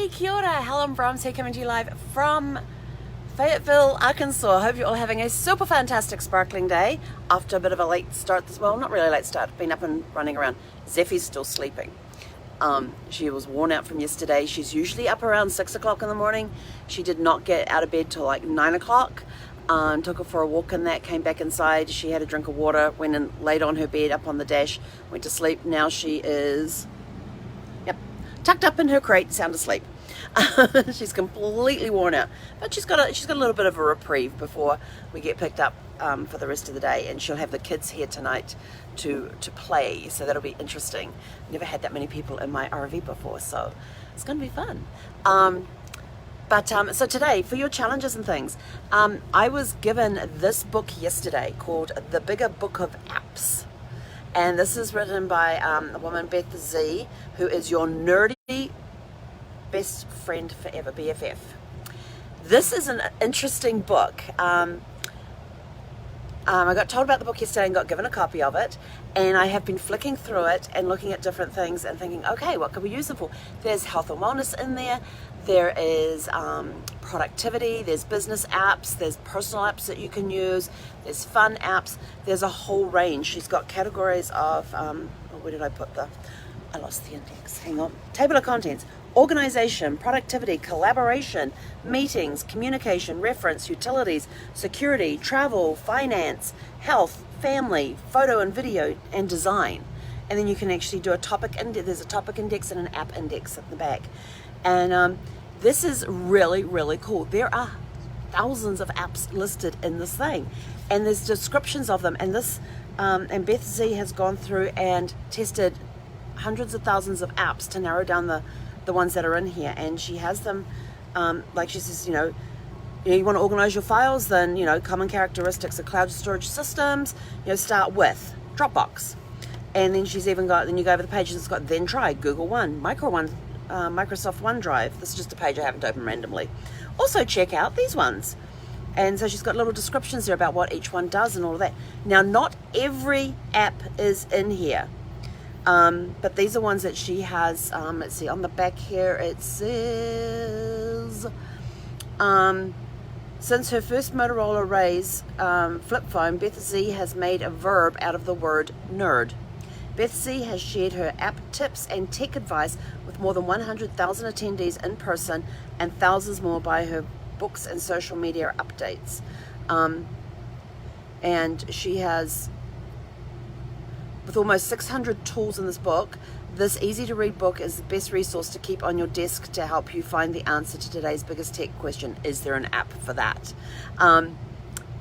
Hey, kia ora, Helen Brahms here, coming to you live from Fayetteville, Arkansas. Hope you're all having a super fantastic sparkling day after a bit of a late start. Well, not really a late start, been up and running around. Zeffy's still sleeping. She was worn out from yesterday. She's usually up around 6 o'clock in the morning. She did not get out of bed till like 9 o'clock. Took her for a walk and that, came back inside. She had a drink of water, went and laid on her bed up on the dash, went to sleep. Now she is, tucked up in her crate, sound asleep. She's completely worn out, but she's got a little bit of a reprieve before we get picked up for the rest of the day, and she'll have the kids here tonight to play, so that'll be interesting. Never had that many people in my RV before, so it's going to be fun. So today, for your challenges and things, I was given this book yesterday called The Bigger Book of Apps. And this is written by a woman, Beth Z, who is your nerdy best friend forever, BFF. This is an interesting book. I got told about the book yesterday and got given a copy of it, and I have been flicking through it and looking at different things and thinking, okay, what can we use it for? There's health and wellness in there, there is productivity, there's business apps, there's personal apps that you can use, there's fun apps, there's a whole range. She's got categories of, where did I put I lost the index, hang on. Table of contents, organization, productivity, collaboration, meetings, communication, reference, utilities, security, travel, finance, health, family, photo and video, and design. And then you can actually do a topic index. There's a topic index and an app index at the back. And this is really, really cool. There are thousands of apps listed in this thing, and there's descriptions of them. And this, and Beth Z has gone through and tested hundreds of thousands of apps to narrow down the ones that are in here. And she has them, like she says, you want to organize your files, then, common characteristics of cloud storage systems, start with Dropbox. And then she's even got, then you go over the page and it's got then try Google One, Microsoft OneDrive. This is just a page I haven't opened randomly. Also check out these ones. And so she's got little descriptions there about what each one does and all of that. Now, not every app is in here. But these are ones that she has, let's see, on the back here it says, since her first Motorola Razr flip phone, Beth Z has made a verb out of the word nerd. Beth Z has shared her app tips and tech advice with more than 100,000 attendees in person and thousands more by her books and social media updates. And she has, with almost 600 tools in this book, this easy-to-read book is the best resource to keep on your desk to help you find the answer to today's biggest tech question. Is there an app for that?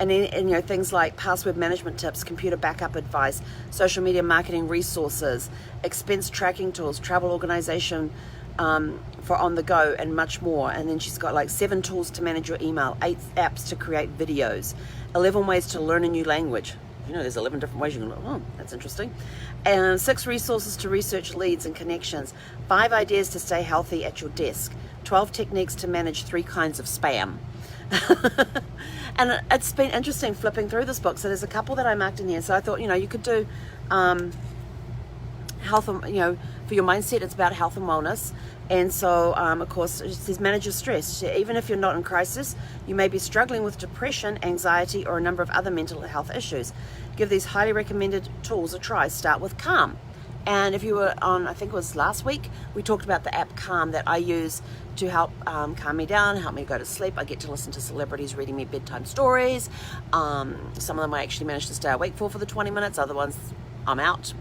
And then, things like password management tips, computer backup advice, social media marketing resources, expense tracking tools, travel organization for on the go, and much more. And then she's got like 7 tools to manage your email, 8 apps to create videos, 11 ways to learn a new language. There's 11 different ways you can learn. Oh, that's interesting. And 6 resources to research leads and connections, 5 ideas to stay healthy at your desk, 12 techniques to manage 3 kinds of spam. And it's been interesting flipping through this book. So there's a couple that I marked in here. So I thought, you could do health, for your mindset, it's about health and wellness. And so, of course, it says manage your stress. Even if you're not in crisis, you may be struggling with depression, anxiety, or a number of other mental health issues. Give these highly recommended tools a try. Start with Calm. And if you were on, I think it was last week, we talked about the app Calm that I use to help calm me down, help me go to sleep. I get to listen to celebrities reading me bedtime stories. Some of them I actually managed to stay awake for the 20 minutes. Other ones, I'm out.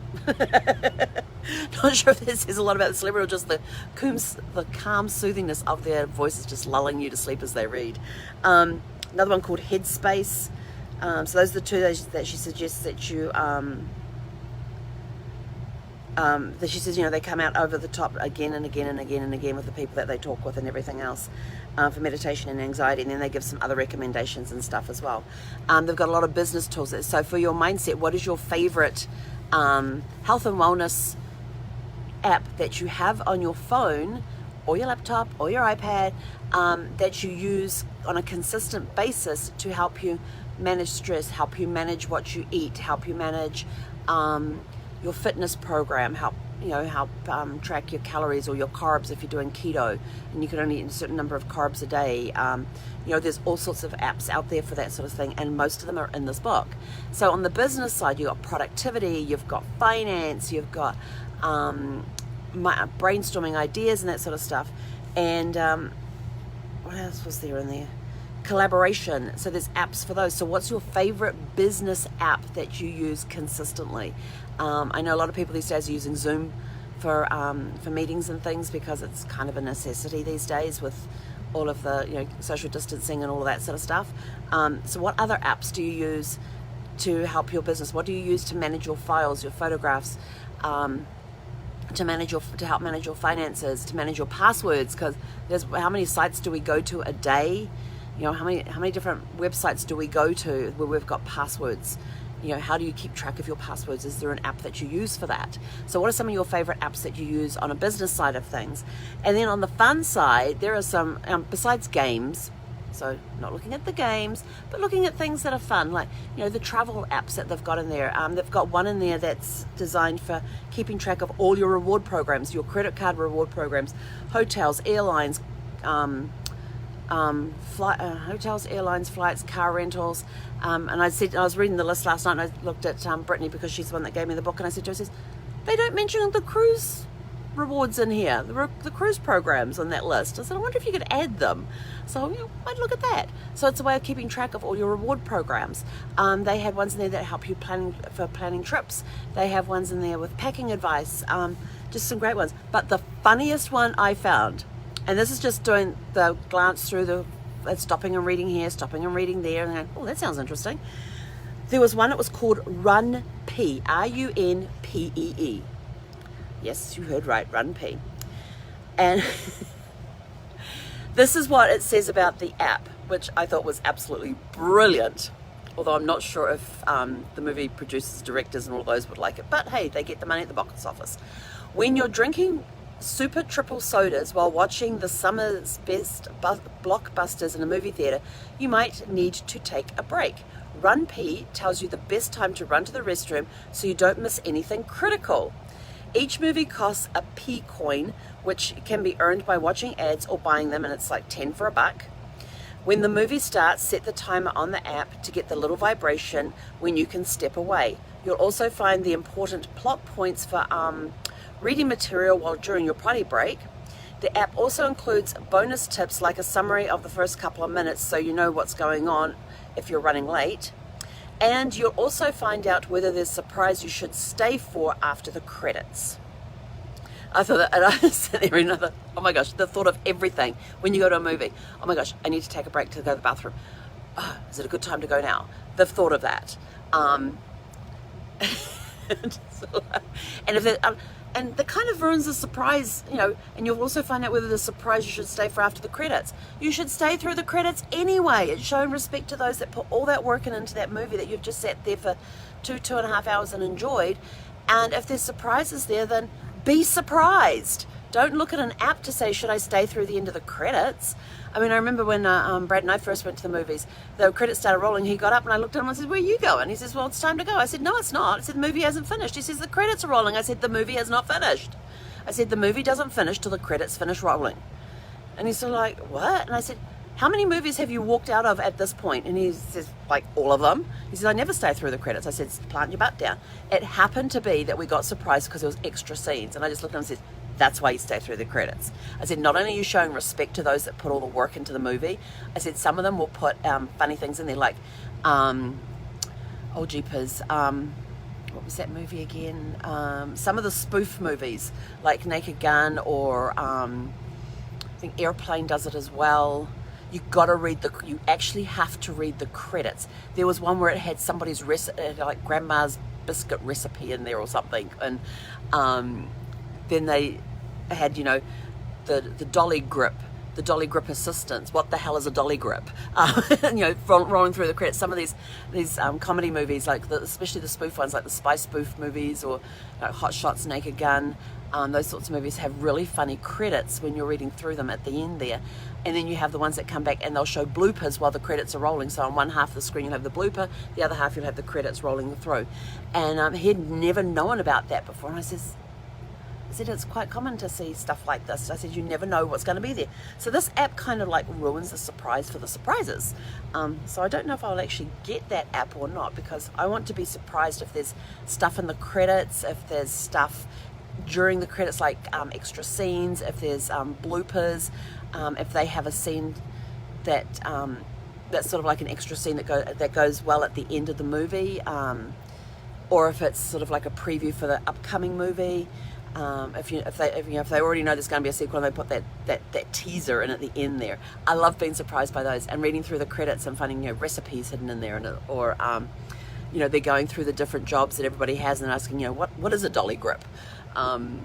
Not sure if this says a lot about the celebrity or just the calm soothingness of their voices just lulling you to sleep as they read. Another one called Headspace. So those are the 2 that she suggests that you... that she says, they come out over the top again and again and again and again with the people that they talk with and everything else for meditation and anxiety. And then they give some other recommendations and stuff as well. They've got a lot of business tools. So for your mindset, what is your favorite health and wellness app that you have on your phone or your laptop or your iPad that you use on a consistent basis to help you manage stress, help you manage what you eat, help you manage your fitness program, help help track your calories or your carbs if you're doing keto and you can only eat a certain number of carbs a day. There's all sorts of apps out there for that sort of thing, and most of them are in this book. So on the business side, you've got productivity, you've got finance, you've got brainstorming ideas and that sort of stuff. And what else was there in there? Collaboration. So there's apps for those. So what's your favorite business app that you use consistently? I know a lot of people these days are using Zoom for meetings and things because it's kind of a necessity these days with all of the social distancing and all of that sort of stuff. So what other apps do you use to help your business? What do you use to manage your files, your photographs, to help manage your finances, to manage your passwords? Because how many sites do we go to a day? How many different websites do we go to where we've got passwords? How do you keep track of your passwords? Is there an app that you use for that? So what are some of your favorite apps that you use on a business side of things? And then on the fun side, there are some, besides games, so not looking at the games, but looking at things that are fun, like, the travel apps that they've got in there. They've got one in there that's designed for keeping track of all your reward programs, your credit card reward programs, hotels, airlines, hotels, airlines, flights, car rentals. And I was reading the list last night, and I looked at Brittany because she's the one that gave me the book, and I said to her, they don't mention the cruise rewards in here, the cruise programs on that list. I said, I wonder if you could add them. So I'd look at that. So it's a way of keeping track of all your reward programs. They had ones in there that help you planning trips. They have ones in there with packing advice, just some great ones. But the funniest one I found, and this is just doing the glance through stopping and reading here, stopping and reading there, and going, oh, that sounds interesting. There was one that was called Run P, RUNPEE. Yes, you heard right, Run P. And this is what it says about the app, which I thought was absolutely brilliant. Although I'm not sure if the movie producers, directors, and all those would like it. But hey, they get the money at the box office. When you're drinking super triple sodas while watching the summer's best blockbusters in a movie theater, you might need to take a break. Run P tells you the best time to run to the restroom so you don't miss anything critical. Each movie costs a P coin, which can be earned by watching ads or buying them, and it's like 10 for $1. When the movie starts, set the timer on the app to get the little vibration when you can step away. You'll also find the important plot points for reading material during your potty break. The app also includes bonus tips like a summary of the first couple of minutes so you know what's going on if you're running late. And you'll also find out whether there's a surprise you should stay for after the credits. I thought that, and I was sitting there and I thought, oh my gosh, the thought of everything when you go to a movie. Oh my gosh, I need to take a break to go to the bathroom. Oh, is it a good time to go now? The thought of that. And that kind of ruins the surprise, and you'll also find out whether the surprise you should stay for after the credits. You should stay through the credits anyway. It's showing respect to those that put all that work into that movie that you've just sat there for 2.5 hours and enjoyed. And if there's surprises there, then be surprised. Don't look at an app to say, should I stay through the end of the credits? I mean, I remember when Brad and I first went to the movies, the credits started rolling, he got up and I looked at him and I said, where are you going? He says, well, it's time to go. I said, no, it's not. I said, the movie hasn't finished. He says, the credits are rolling. I said, the movie has not finished. I said, the movie doesn't finish till the credits finish rolling. And he's sort of like, what? And I said, how many movies have you walked out of at this point? And he says, like, all of them. He says, I never stay through the credits. I said, plant your butt down. It happened to be that we got surprised because there was extra scenes. And I just looked at him and said, that's why you stay through the credits. I said, not only are you showing respect to those that put all the work into the movie, I said, some of them will put funny things in there, like, oh jeepers, what was that movie again? Some of the spoof movies, like Naked Gun, or I think Airplane does it as well. You actually have to read the credits. There was one where it had somebody's like grandma's biscuit recipe in there or something, and then they had, the dolly grip, assistance. What the hell is a dolly grip? Rolling through the credits. Some of these comedy movies, like especially the spoof ones, like the spy spoof movies, or Hot Shots, Naked Gun, those sorts of movies have really funny credits when you're reading through them at the end there. And then you have the ones that come back and they'll show bloopers while the credits are rolling. So on one half of the screen you'll have the blooper, the other half you'll have the credits rolling through. And he'd never known about that before. And I says, I said it's quite common to see stuff like this. I said you never know what's going to be there. So this app kind of like ruins the surprise for the surprises. So I don't know if I'll actually get that app or not, because I want to be surprised if there's stuff in the credits, if there's stuff during the credits like extra scenes, if there's bloopers, if they have a scene that that's sort of like an extra scene that goes well at the end of the movie, or if it's sort of like a preview for the upcoming movie. If they already know there's going to be a sequel and they put that teaser in at the end there. I love being surprised by those and reading through the credits and finding recipes hidden in there, or they're going through the different jobs that everybody has and asking what is a dolly grip. And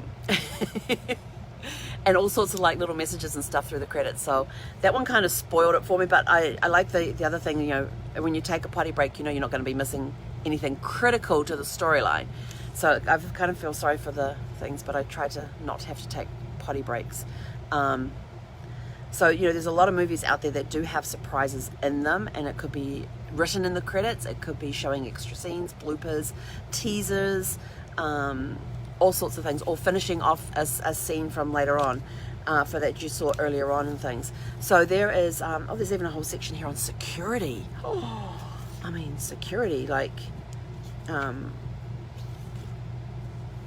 all sorts of like little messages and stuff through the credits. So that one kind of spoiled it for me, but I like the other thing, when you take a potty break, you're not going to be missing anything critical to the storyline. So I kind of feel sorry for the things, but I try to not have to take potty breaks. So there's a lot of movies out there that do have surprises in them, and it could be written in the credits, it could be showing extra scenes, bloopers, teasers, all sorts of things, or finishing off a scene from later on for that you saw earlier on and things. So there is, there's even a whole section here on security. Security, like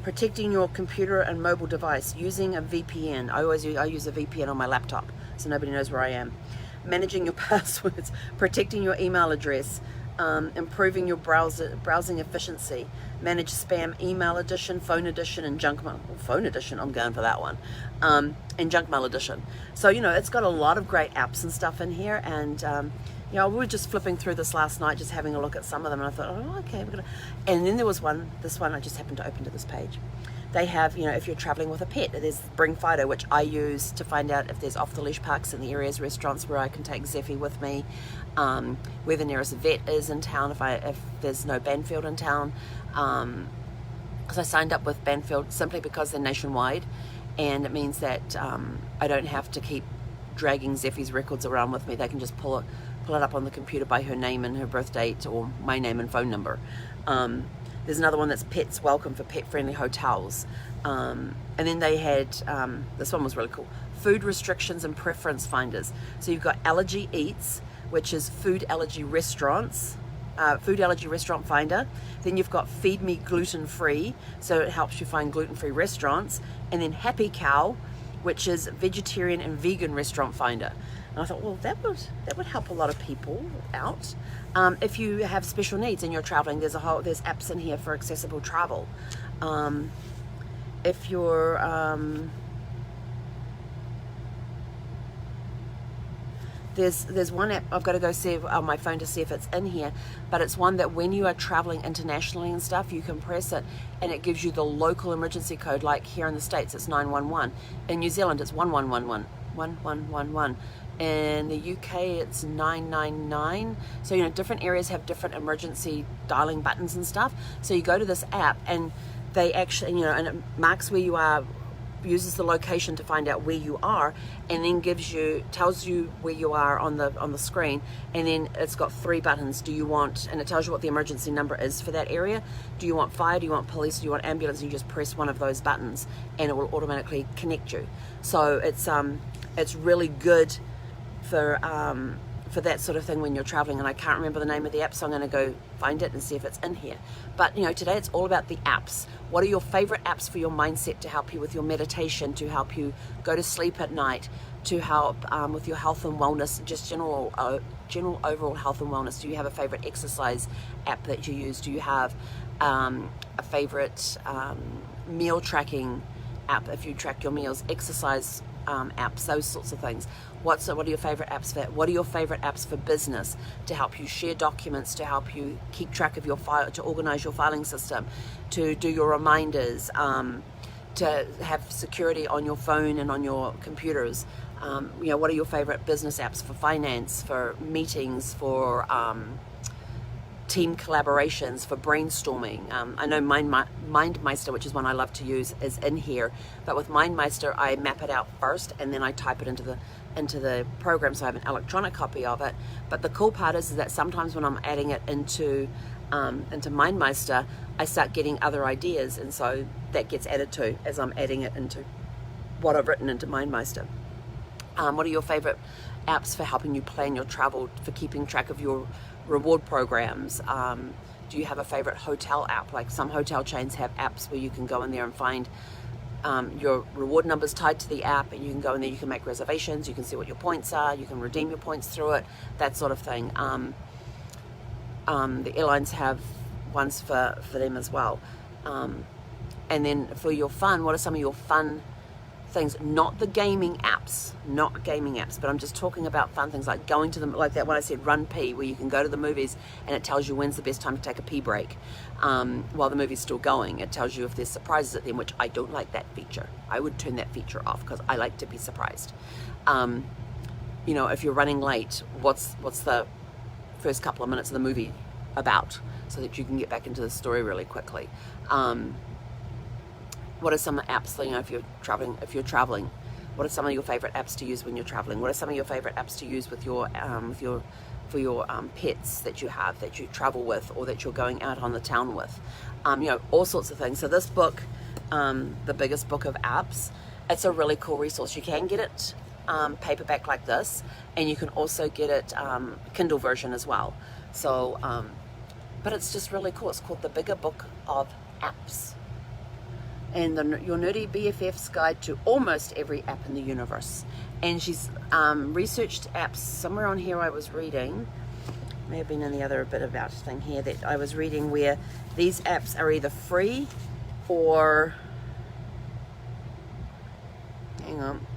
protecting your computer and mobile device using a VPN. I use a VPN on my laptop, so nobody knows where I am. Managing your passwords, protecting your email address, improving your browsing efficiency, manage spam email edition, phone edition, and junk mail. Phone edition, I'm going for that one. And junk mail edition. So it's got a lot of great apps and stuff in here, and we were just flipping through this last night, just having a look at some of them, and I thought, okay, and then there was this one I just happened to open to this page. They have, if you're traveling with a pet, there's Bring Fido, which I use to find out if there's off-the-leash parks in the areas, restaurants where I can take Zeffy with me, where the nearest vet is in town, if there's no Banfield in town. Because I signed up with Banfield simply because they're nationwide, and it means that I don't have to keep dragging Zeffy's records around with me. They can just pull it up on the computer by her name and her birth date, or my name and phone number. There's another one that's Pets Welcome for pet-friendly hotels. And then they had, this one was really cool, food restrictions and preference finders. So you've got Allergy Eats, which is food allergy restaurants, food allergy restaurant finder. Then you've got Feed Me Gluten Free, so it helps you find gluten-free restaurants. And then Happy Cow, which is vegetarian and vegan restaurant finder. And I thought, well, that would help a lot of people out. If you have special needs and you're traveling, there's apps in here for accessible travel. If you're there's one app I've got to go see on my phone to see if it's in here, but it's one that when you are traveling internationally and stuff, you can press it and it gives you the local emergency code. Like here in the States, it's 911. In New Zealand, it's 1111. In the UK, it's 999. So different areas have different emergency dialing buttons and stuff. So you go to this app and they actually, and it marks where you are, uses the location to find out where you are, and then tells you where you are on the screen, and then it's got 3 buttons. Do you want, and it tells you what the emergency number is for that area. Do you want fire? Do you want police? Do you want ambulance? And you just press one of those buttons and it will automatically connect you. So it's really good for that sort of thing when you're traveling, and I can't remember the name of the app, so I'm going to go find it and see if it's in here. But today it's all about the apps. What are your favorite apps for your mindset, to help you with your meditation, to help you go to sleep at night, to help with your health and wellness, just general overall health and wellness? Do you have a favorite exercise app that you use? Do you have a favorite meal tracking app, if you track your meals, exercise apps, those sorts of things? What are your favorite apps for that? What are your favorite apps for business, to help you share documents, to help you keep track of your file, to organize your filing system, to do your reminders, to have security on your phone and on your computers? What are your favorite business apps for finance, for meetings, for team collaborations, for brainstorming? I know MindMeister, which is one I love to use, is in here, but with MindMeister I map it out first and then I type it into the program, so I have an electronic copy of it. But the cool part is that sometimes when I'm adding it into into MindMeister, I start getting other ideas, and so that gets added to as I'm adding it into what I've written into MindMeister. What are your favorite apps for helping you plan your travel, for keeping track of your reward programs? Do you have a favorite hotel app? Like some hotel chains have apps where you can go in there and find your reward numbers tied to the app, and you can go in there, you can make reservations, you can see what your points are, you can redeem your points through it, that sort of thing. The airlines have ones for them as well. And then for your fun, what are some of your fun things? Not the gaming apps, but I'm just talking about fun things like going to them, like that one I said, Run Pee, where you can go to the movies and it tells you when's the best time to take a pee break while the movie's still going. It tells you if there's surprises at them, which I don't like that feature. I would turn that feature off because I like to be surprised. You know, if you're running late, what's the first couple of minutes of the movie about, so that you can get back into the story really quickly. What are some apps, you know, if you're traveling, what are some of your favorite apps to use when you're traveling? What are some of your favorite apps to use with your for your pets that you have, that you travel with, or that you're going out on the town with? You know, all sorts of things. So this book, The Biggest Book of Apps, it's a really cool resource. You can get it paperback like this, and you can also get it Kindle version as well. So, but it's just really cool. It's called The Bigger Book of Apps, and your nerdy BFF's guide to almost every app in the universe. And she's researched apps somewhere on here. I was reading, may have been in the other bit about thing here that I was reading, where these apps are either free or, hang on,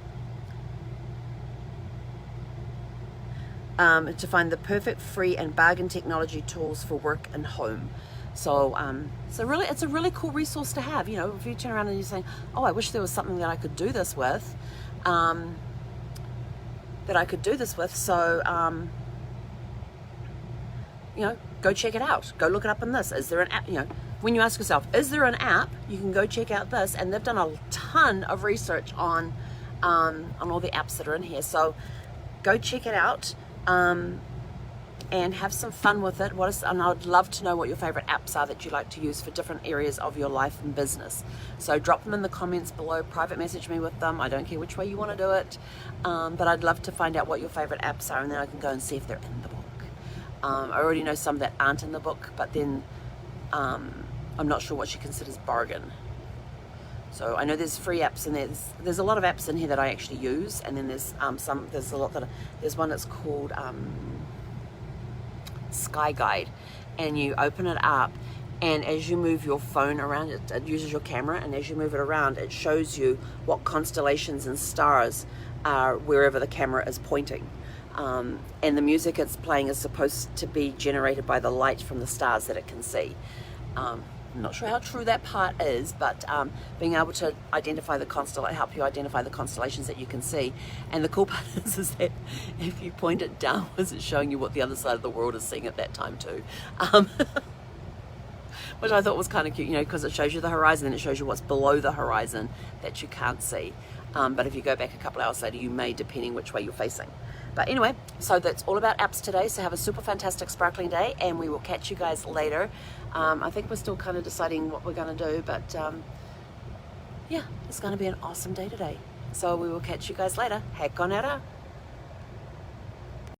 to find the perfect free and bargain technology tools for work and home. So it's a really cool resource to have. You know, if you turn around and you're saying, oh, I wish there was something that I could do this with, so you know, go check it out. Go look it up in this. Is there an app? You know, when you ask yourself, is there an app, you can go check out this, and they've done a ton of research on all the apps that are in here. So go check it out. And have some fun with it. And I'd love to know what your favorite apps are that you like to use for different areas of your life and business. So drop them in the comments below, private message me with them. I don't care which way you want to do it, but I'd love to find out what your favorite apps are, and then I can go and see if they're in the book. I already know some that aren't in the book, but then I'm not sure what she considers bargain. So I know there's free apps, and there's a lot of apps in here that I actually use, and then there's there's one that's called Sky Guide, and you open it up, and as you move your phone around, it uses your camera, and as you move it around, it shows you what constellations and stars are wherever the camera is pointing. And the music it's playing is supposed to be generated by the light from the stars that it can see. I'm not sure how true that part is, but being able to identify help you identify the constellations that you can see. And the cool part is that if you point it downwards, it's showing you what the other side of the world is seeing at that time too. Which I thought was kind of cute, you know, because it shows you the horizon, and it shows you what's below the horizon that you can't see. But if you go back a couple hours later, you may, depending which way you're facing. But anyway, so that's all about apps today. So have a super fantastic sparkling day, and we will catch you guys later. I think we're still kind of deciding what we're going to do, but yeah, it's going to be an awesome day today. So we will catch you guys later. Hei konera.